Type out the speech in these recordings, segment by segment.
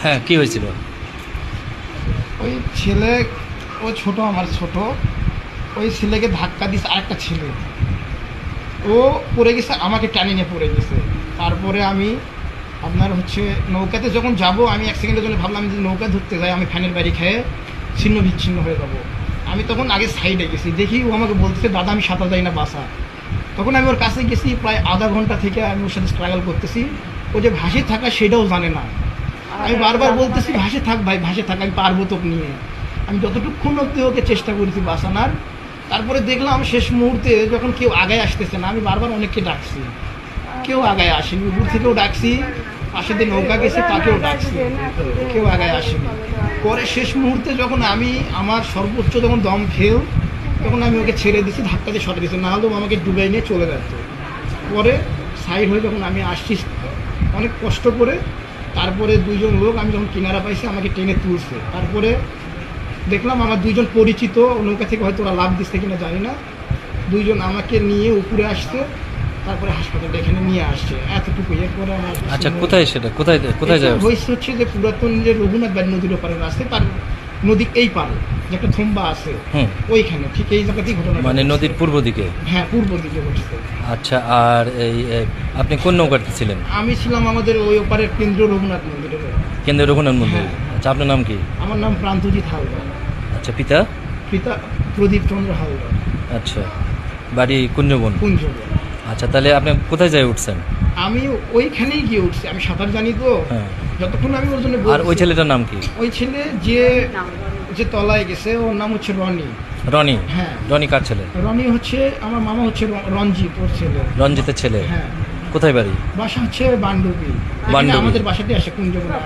হ্যাঁ, কি হয়েছিল? ওই ছেলে, ও ছোট, আমার ছোট, ওই ছেলেকে ধাক্কা দিয়েছে আরেকটা ছেলে, ও পড়ে গেছে, আমাকে টানি নিয়ে পড়ে গেছে। তারপরে আমি আপনার হচ্ছে নৌকাতে যখন যাব, আমি এক সেকেন্ডের জন্য ভাবলাম যে নৌকা ধরতে যাই আমি ফ্যানের বাড়ি খেয়ে ছিন্ন বিচ্ছিন্ন হয়ে যাব। আমি তখন আগে সাইডে গেছি, দেখি ও আমাকে বলতেছে দাদা আমি সাঁতার যাই না বাসা। তখন আমি ওর কাছে গেছি, প্রায় আধা ঘন্টা থেকে আমি ওর সাথে স্ট্রাগল করতেছি। ও যে ভাসে থাকা সেটাও জানে না। আমি বারবার বলতেছি ভাসে থাক ভাই, ভাসে থাক, আমি পারবো তোকে নিয়ে। আমি যতটুকুন অব্দি ওকে চেষ্টা করেছি বাঁচানোর। তারপরে দেখলাম শেষ মুহূর্তে যখন কেউ আগায় আসতেছে না, আমি বারবার অনেককে ডাকছি, কেউ আগায় আসেনি। উপর থেকেও ডাকছি, পাশে দিয়ে নৌকা গেছে তাকেও ডাকছি, কেউ আগায় আসেনি। পরে শেষ মুহূর্তে যখন আমি আমার সর্বোচ্চ যখন দম ফেল, তখন আমি ওকে ছেড়ে দিয়েছি, ধাক্কা দিয়ে সরে দিয়েছি, নাহলে আমাকে ডুবাই নিয়ে চলে যেত। পরে সাইড হয়ে যখন আমি আসছি অনেক কষ্ট করে, তারপরে দুইজন লোক আমি যখন কিনারা পাইছি আমাকে টেনে তুলছে। তারপরে দেখলাম আমার দুইজন পরিচিত নৌকা থেকে, হয়তো ওরা লাভ দিচ্ছে কিনা জানি না, দুইজন আমাকে নিয়ে উপরে আসছে, তারপরে হাসপাতালে এখানে নিয়ে আসছে, এতটুকু। এরপরে আমার আচ্ছা, কোথায় সেটা, কোথায় কোথায় যায়? হয়েছে হচ্ছে যে পুরাতন যে রঘুনাথ বাড়ি নদীর ওপারে আছে, তার নদীর এই পারে যে একটা থম্বা আছে, ওইখানে ঠিক এই জায়গাতেই ঘটনা। মানে নদীর পূর্ব দিকে? হ্যাঁ, পূর্ব দিকে ঘটছে। আচ্ছা, আর এই আপনি কোন নৌকাতে ছিলেন? আমি ছিলাম আমাদের ওই ওপারের কেন্দ্র রঘুনাথ মন্দিরের। কেন্দ্র রঘুনাথ মন্দির। আচ্ছা, আপনার নাম কি? আমার নাম প্রান্তজিৎ হালদার। আচ্ছা, পিতা? পিতা প্রদীপ চন্দ্র হালদার। আচ্ছা, বাড়ি কুঞ্জবন? কুঞ্জবন। আচ্ছা, তাহলে আপনি কোথায় যায় উঠছেন? আমি ওইখানেই গিয়ে উঠছি, আমি সাঁতার জানি তো। হ্যাঁ। যতক্ষণ আমি ওর জন্য। আর ওই ছেলেটার নাম কি? ওই ছেলে যে যে তলায় গেছে, ওর নাম হচ্ছে রনি। রনি? হ্যাঁ। রনি কার ছেলে? রনি হচ্ছে আমার মামা, হচ্ছে রঞ্জিত ওর ছেলে। রঞ্জিতের ছেলে? হ্যাঁ। কোথায় বাড়ি? বাসা হচ্ছে বান্ডবী। বান্ডবী? আমাদের বাসাতে আসে কুঞ্জবনে।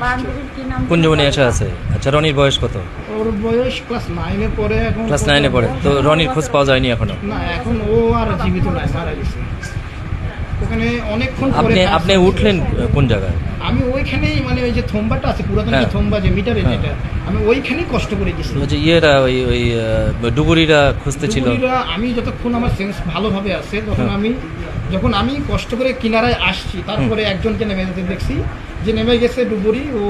কুঞ্জবনে এসে আছে। আচ্ছা, রনির বয়স কত? ওর বয়স ক্লাস 9-এ পড়ে এখন। ক্লাস 9-এ পড়ে? তো রনির খোঁজ পাওয়া যায়নি এখনো? না, এখন ও আর জীবিত নাই, মারা গেছে। ওখানে অনেকক্ষণ পরে আপনি উঠলেন কোন জায়গায়? আমি ওইখানেই, মানে ওই যে থম্বাটা আছে পুরাতন যে থম্বা, যে মিটারে যেটা, আমি ওইখানেই কষ্ট করে গেছি। যে ইয়েরা ওই ডুবুরিরা খুঁজতে ছিল। আমি যতক্ষণ আমার সেন্স ভালোভাবে আছে, তখন যখন আমি কষ্ট করে কিনারায় আসছি, তারপরে একজনকে নেমে যেতে দেখছি, যে নেমে গেছে ডুবুরি, ও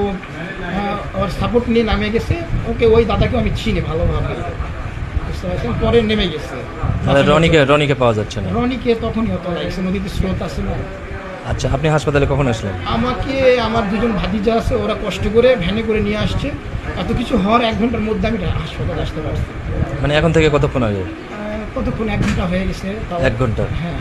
ওর সাপোর্ট নিয়ে নামে গেছে। ওকে, ওই দাদাকেও আমি চিনি ভালোভাবে, পরে নেমে গেছে। রনিকে পাওয়া যাচ্ছে না? রনিকে তখনই হতো লাগছে, নদীতে স্রোত আছে না। আচ্ছা, আপনি হাসপাতালে কখন আসলেন? আমাকে আমার দুজন ভাতিজা আছে, ওরা কষ্ট করে ভ্যানে করে নিয়ে আসছে। এত কিছু হওয়ার 1 ঘন্টার মধ্যে আমি হাসপাতালে আসতে পারছি। মানে এখন থেকে কতক্ষণ আগে? কতক্ষণ, 1 ঘন্টা হয়ে গেছে। 1 ঘন্টা? হ্যাঁ।